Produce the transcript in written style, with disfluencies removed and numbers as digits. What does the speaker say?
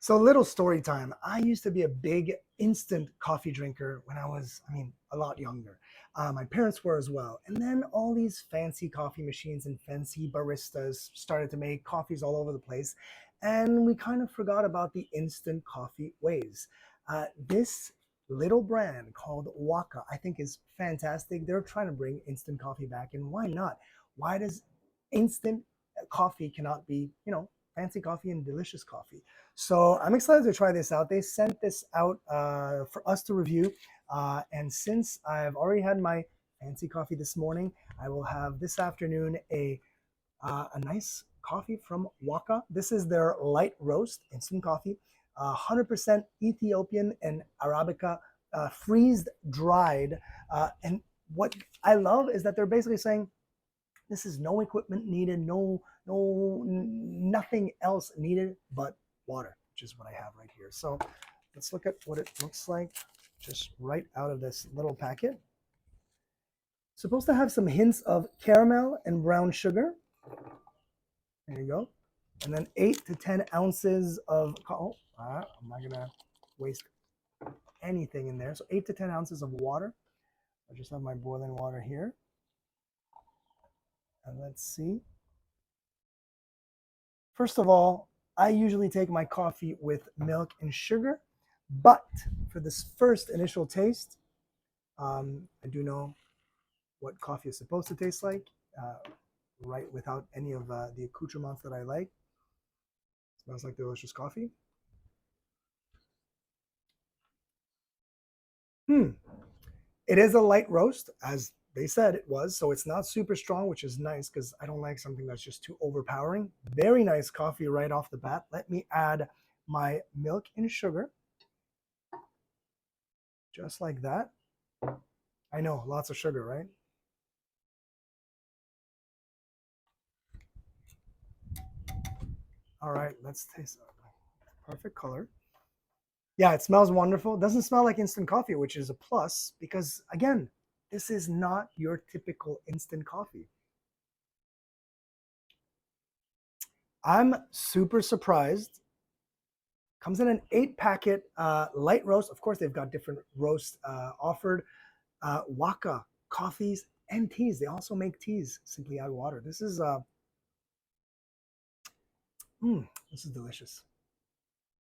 So, little story time. I used to be a big instant coffee drinker when I was, a lot younger. My parents were as well. And then all these fancy coffee machines and fancy baristas started to make coffees all over the place. And we kind of forgot about the instant coffee ways. This little brand called Waka, I think, is fantastic. They're trying to bring instant coffee back. And why not? Why does instant coffee cannot be, fancy coffee and delicious coffee? So I'm excited to try this out. They sent this out for us to review. And since I've already had my fancy coffee this morning, I will have this afternoon a nice coffee from Waka. This is their light roast instant coffee, 100% Ethiopian and Arabica, freeze dried. And what I love is that they're basically saying this is no equipment needed, nothing else needed but water, which is what I have right here. So let's look at what it looks like just right out of this little packet. Supposed to have some hints of caramel and brown sugar. There you go. And then 8 to 10 ounces of, I'm not gonna waste anything in there. So 8 to 10 ounces of water. I just have my boiling water here. And let's see. First of all, I usually take my coffee with milk and sugar, but for this first initial taste, I do know what coffee is supposed to taste like, right without any of the accoutrements that I like. Smells like delicious coffee. It is a light roast, as they said it was, so it's not super strong, which is nice because I don't like something that's just too overpowering. Very nice coffee right off the bat. Let me add my milk and sugar, just like that. I know, lots of sugar, right? All right, let's taste it. Perfect color. Yeah, it smells wonderful. It doesn't smell like instant coffee, which is a plus because, again, this is not your typical instant coffee. I'm super surprised. Comes in an 8 packet light roast. Of course, they've got different roasts offered. Waka coffees and teas. They also make teas. Simply add water. This is delicious.